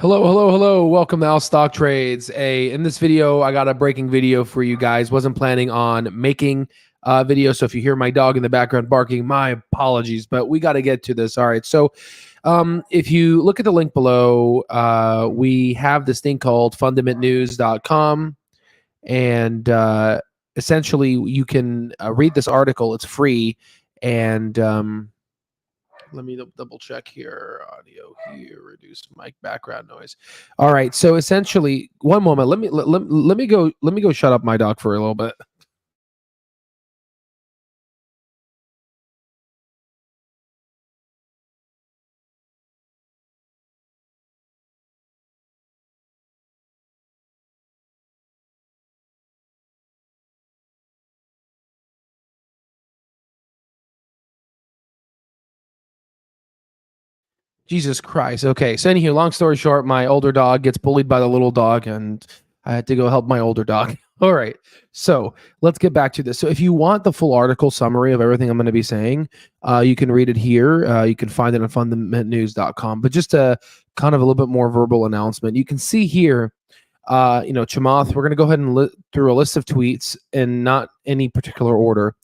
Hello. Welcome to Al Stock Trades. In this video, I got a breaking video for you guys. Wasn't planning on making a video, so if you hear my dog in the background barking, my apologies, but we got to get to this. All right, so if you look at the link below, we have this thing called fundamentnews.com, and essentially you can read this article. It's free, and let me double check here. Audio here, reduce mic background noise. All right. So essentially, one moment. Let me go shut up my dog for a little bit. Jesus Christ. Okay. So anywho, long story short, my older dog gets bullied by the little dog, and I had to go help my older dog. All right. So let's get back to this. So if you want the full article summary of everything I'm going to be saying, you can read it here. You can find it on fundamentnews.com. But just a kind of a little bit more verbal announcement. You can see here, Chamath, we're going to go ahead and through a list of tweets in not any particular order.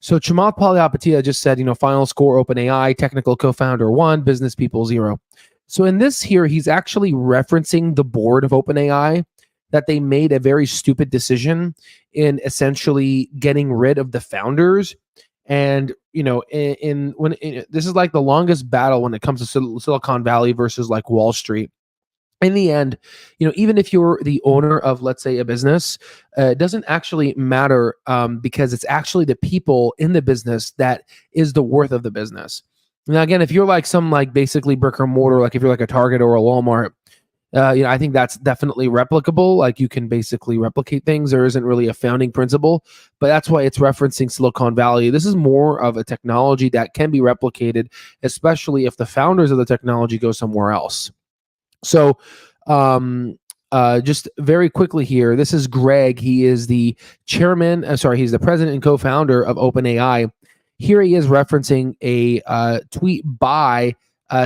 So Chamath Palihapitiya just said, final score OpenAI, technical co-founder 1, business people 0. So in this here, he's actually referencing the board of OpenAI, that they made a very stupid decision in essentially getting rid of the founders. And, this is like the longest battle when it comes to Silicon Valley versus like Wall Street. In the end, even if you're the owner of, let's say, a business, it doesn't actually matter because it's actually the people in the business that is the worth of the business. Now, again, if you're like some like basically brick or mortar, like if you're like a Target or a Walmart, I think that's definitely replicable. Like you can basically replicate things. There isn't really a founding principle, but that's why it's referencing Silicon Valley. This is more of a technology that can be replicated, especially if the founders of the technology go somewhere else. So just very quickly here, this is Greg. He is the chairman, he's the president and co-founder of OpenAI. Here he is referencing a tweet by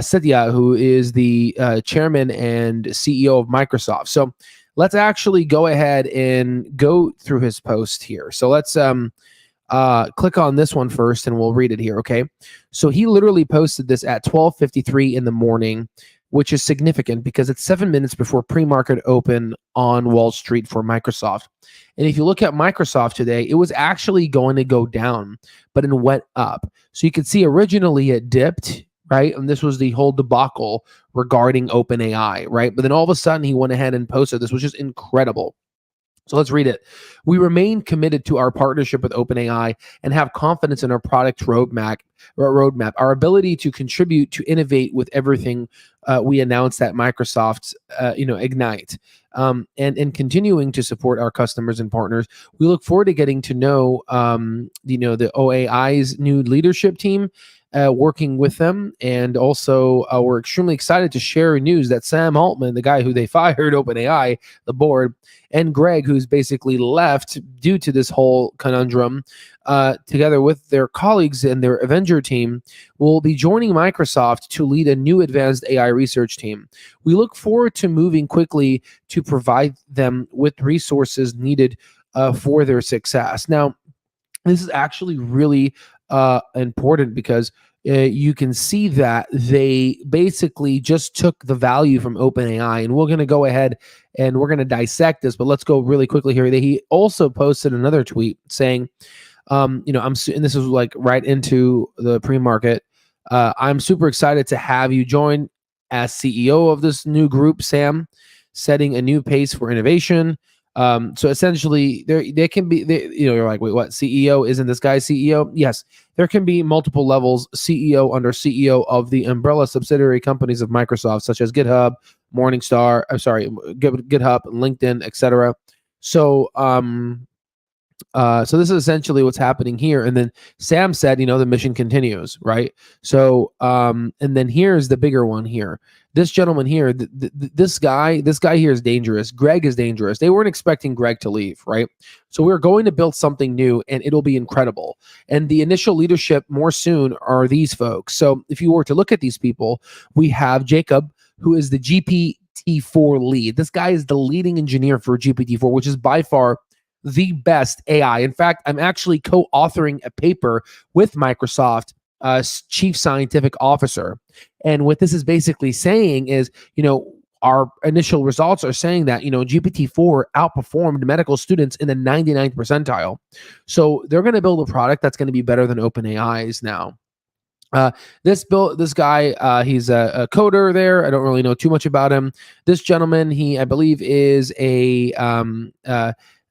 Satya, who is the chairman and CEO of Microsoft. So let's actually go ahead and go through his post here. So let's click on this one first and we'll read it here, okay? So he literally posted this at 12:53 in the morning, which is significant because it's 7 minutes before pre-market open on Wall Street for Microsoft. And if you look at Microsoft today, it was actually going to go down, but it went up. So you can see originally it dipped, right? And this was the whole debacle regarding OpenAI, right? But then all of a sudden he went ahead and posted this, which is incredible. So let's read it. We remain committed to our partnership with OpenAI and have confidence in our product roadmap. Our ability to contribute to innovate with everything we announced at Microsoft's, Ignite, and continuing to support our customers and partners. We look forward to getting to know, the OAI's new leadership team. Working with them, and also we're extremely excited to share news that Sam Altman, the guy who they fired, OpenAI, the board, and Greg, who's basically left due to this whole conundrum, together with their colleagues and their Avenger team, will be joining Microsoft to lead a new advanced AI research team. We look forward to moving quickly to provide them with resources needed for their success. Now, this is actually really important because you can see that they basically just took the value from OpenAI, and we're going to go ahead and we're going to dissect this, but let's go really quickly here. He also posted another tweet saying, and this is like right into the pre-market. I'm super excited to have you join as CEO of this new group, Sam, setting a new pace for innovation. So essentially they can be, you're like, wait, what? CEO? Isn't this guy CEO? Yes, there can be multiple levels, CEO under CEO of the umbrella subsidiary companies of Microsoft, such as GitHub, GitHub, LinkedIn, etc. So, so this is essentially what's happening here. And then Sam said, the mission continues, right? So, and then here's the bigger one here. This gentleman here, this guy here is dangerous. Greg is dangerous. They weren't expecting Greg to leave, right? So we're going to build something new, and it'll be incredible. And the initial leadership more soon are these folks. So if you were to look at these people, we have Jacob, who is the GPT-4 lead. This guy is the leading engineer for GPT-4, which is by far the best AI. In fact, I'm actually co-authoring a paper with Microsoft chief scientific officer. And what this is basically saying is, our initial results are saying that, GPT-4 outperformed medical students in the 99th percentile. So they're going to build a product that's going to be better than OpenAI's now. This guy, he's a coder there. I don't really know too much about him. This gentleman, I believe, is a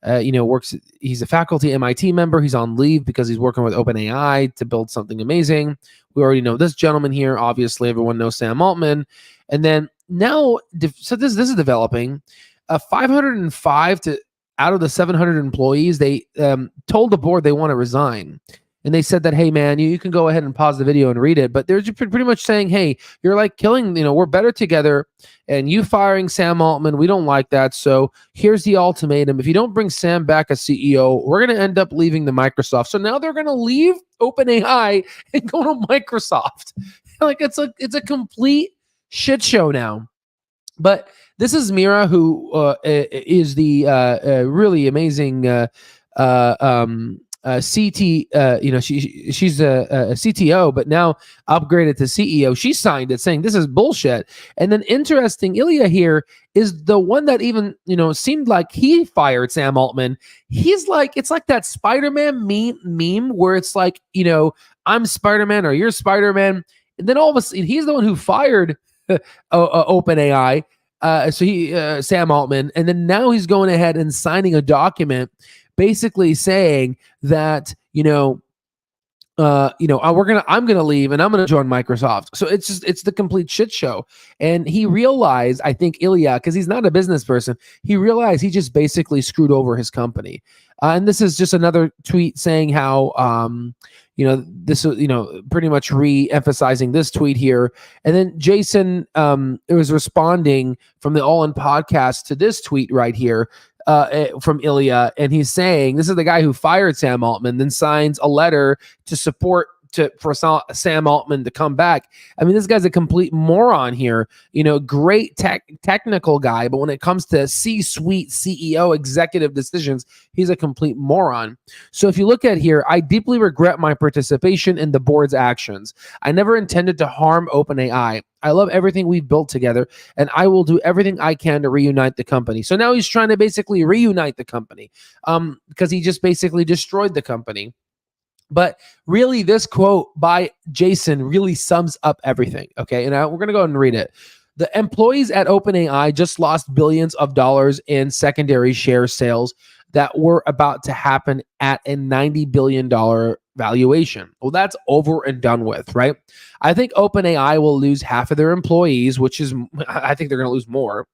works. He's a faculty MIT member. He's on leave because he's working with OpenAI to build something amazing. We already know this gentleman here. Obviously, everyone knows Sam Altman. And then now, so this is developing. 505 out of the 700 employees, they told the board they want to resign. And they said that, hey, man, you can go ahead and pause the video and read it. But they're pretty much saying, hey, you're like killing, we're better together. And you firing Sam Altman, we don't like that. So here's the ultimatum. If you don't bring Sam back as CEO, we're going to end up leaving the Microsoft. So now they're going to leave OpenAI and go to Microsoft. Like it's a complete shit show now. But this is Mira, who is the really amazing she's a CTO, but now upgraded to CEO. She signed it saying this is bullshit. And then interesting, Ilya here is the one that even, seemed like he fired Sam Altman. He's like, it's like that Spider-Man meme where it's like, I'm Spider-Man or you're Spider-Man. And then all of a sudden, he's the one who fired OpenAI. Sam Altman, and then now he's going ahead and signing a document basically saying that, I'm gonna leave and I'm gonna join Microsoft. So it's the complete shit show. And he realized, I think Ilya, because he's not a business person, he realized he just basically screwed over his company. And this is just another tweet saying how this pretty much re-emphasizing this tweet here. And then Jason it was responding from the All In podcast to this tweet right here from Ilya, and he's saying this is the guy who fired Sam Altman, then signs a letter to support for Sam Altman to come back. I mean, this guy's a complete moron here. Great technical guy, but when it comes to C-suite CEO executive decisions, he's a complete moron. So if you look at here, I deeply regret my participation in the board's actions. I never intended to harm OpenAI. I love everything we've built together, and I will do everything I can to reunite the company. So now he's trying to basically reunite the company because he just basically destroyed the company. But really, this quote by Jason really sums up everything. Okay, and we're going to go ahead and read it. The employees at OpenAI just lost billions of dollars in secondary share sales that were about to happen at a $90 billion valuation. Well, that's over and done with, right? I think OpenAI will lose half of their employees, which is, I think they're going to lose more.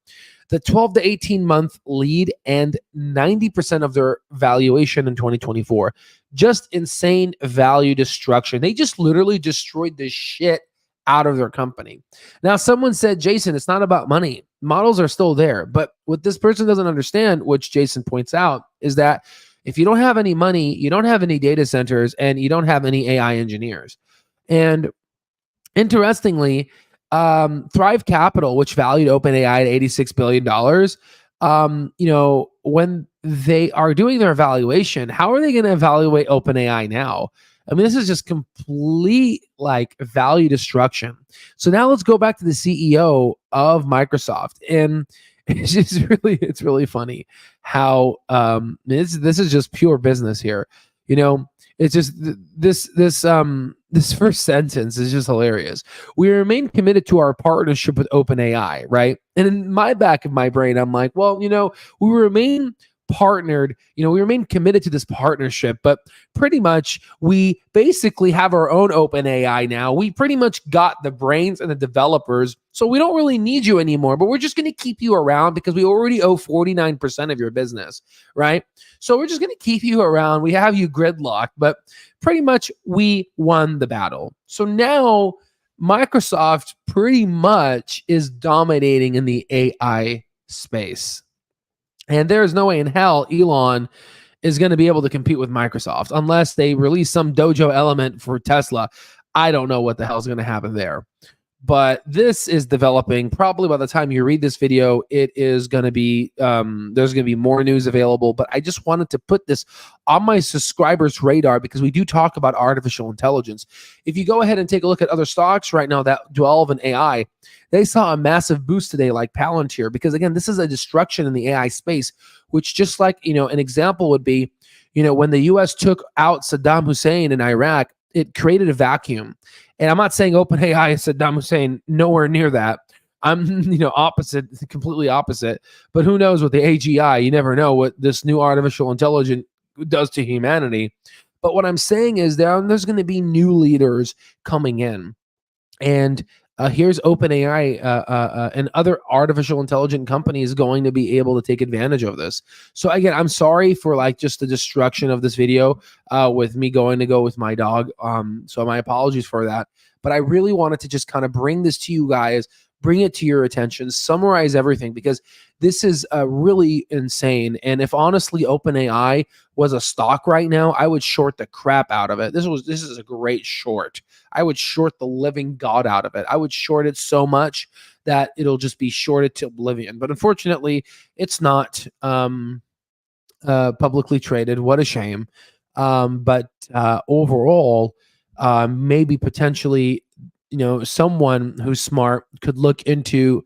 The 12 to 18 month lead and 90% of their valuation in 2024. Just insane value destruction. They just literally destroyed the shit out of their company. Now, someone said, Jason, it's not about money. Models are still there. But what this person doesn't understand, which Jason points out, is that if you don't have any money, you don't have any data centers, and you don't have any AI engineers. And interestingly, Thrive Capital, which valued OpenAI at $86 billion, when they are doing their evaluation, how are they going to evaluate OpenAI now? I mean, this is just complete value destruction. So now let's go back to the CEO of Microsoft, and it's really funny how this is just pure business here. It's just this first sentence is just hilarious. We remain committed to our partnership with OpenAI, right? And in my back of my brain, I'm like, well, we remain partnered, we remain committed to this partnership, but pretty much we basically have our own OpenAI now. We pretty much got the brains and the developers, so we don't really need you anymore, but we're just going to keep you around because we already owe 49% of your business, right? So we're just going to keep you around. We have you gridlocked, but pretty much we won the battle. So now Microsoft pretty much is dominating in the AI space. And there is no way in hell Elon is going to be able to compete with Microsoft unless they release some dojo element for Tesla. I don't know what the hell is going to happen there. but this is developing. Probably by the time you read this video, it is going to be there's going to be more news available. But I just wanted to put this on my subscribers' radar because we do talk about artificial intelligence. If you go ahead and take a look at other stocks right now that dwell in AI, they saw a massive boost today, like Palantir, because again, this is a destruction in the AI space. Which, just like an example would be, when the U.S. took out Saddam Hussein in Iraq, it created a vacuum. And I'm not saying OpenAI is Saddam Hussein, nowhere near that. I'm, opposite, completely opposite. But who knows with the AGI? You never know what this new artificial intelligence does to humanity. But what I'm saying is there's going to be new leaders coming in. And here's OpenAI and other artificial intelligent companies going to be able to take advantage of this. So again, I'm sorry for just the destruction of this video with me going to go with my dog. So my apologies for that. But I really wanted to just kind of bring this to you guys, bring it to your attention, summarize everything, because this is really insane. And if honestly OpenAI was a stock right now, I would short the crap out of it. This is a great short. I would short the living god out of it. I would short it so much that it'll just be shorted to oblivion. But unfortunately, it's not publicly traded. What a shame. But overall, maybe potentially, someone who's smart could look into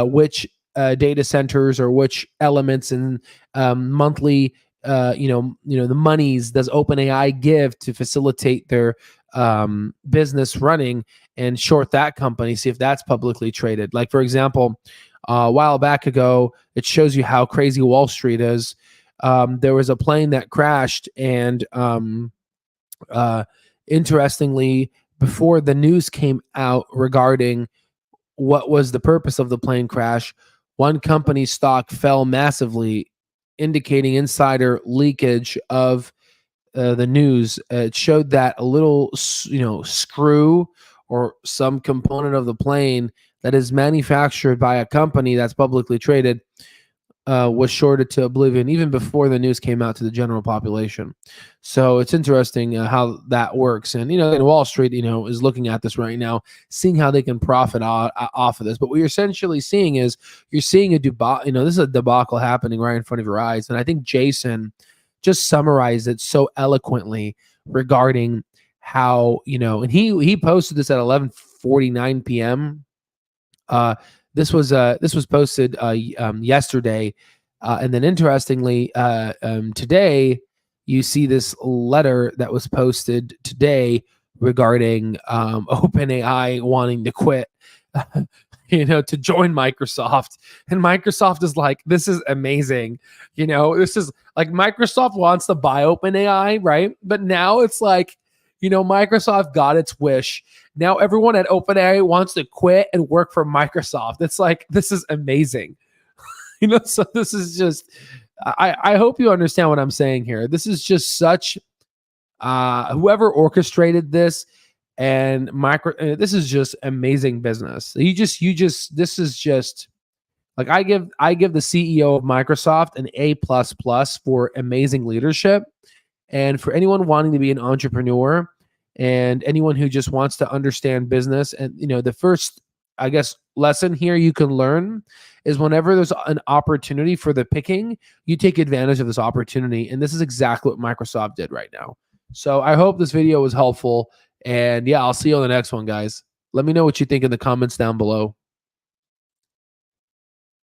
which data centers or which elements and monthly, the monies does OpenAI give to facilitate their business running, and short that company, see if that's publicly traded. Like, for example, a while back ago, it shows you how crazy Wall Street is. There was a plane that crashed, and interestingly, before the news came out regarding what was the purpose of the plane crash, one company's stock fell massively, indicating insider leakage of the news. It showed that a little, screw or some component of the plane that is manufactured by a company that's publicly traded was shorted to oblivion even before the news came out to the general population. So it's interesting how that works. And, and Wall Street, is looking at this right now, seeing how they can profit off of this. But what you're essentially seeing is you're seeing a debacle, this is a debacle happening right in front of your eyes. And I think Jason just summarized it so eloquently regarding how, and he posted this at 11:49 p.m. This was posted yesterday, and then interestingly, today you see this letter that was posted today regarding OpenAI wanting to quit, to join Microsoft, and Microsoft is like, this is amazing, this is like Microsoft wants to buy OpenAI, right? But now it's like, Microsoft got its wish. Now everyone at OpenAI wants to quit and work for Microsoft. It's like, this is amazing. So this is just, I hope you understand what I'm saying here. This is just such, whoever orchestrated this and this is just amazing business. This is just like, I give the CEO of Microsoft an A++ for amazing leadership. And for anyone wanting to be an entrepreneur and anyone who just wants to understand business, and the first, I guess, lesson here you can learn is whenever there's an opportunity for the picking, you take advantage of this opportunity. And this is exactly what Microsoft did right now. So I hope this video was helpful. And yeah, I'll see you on the next one, guys. Let me know what you think in the comments down below.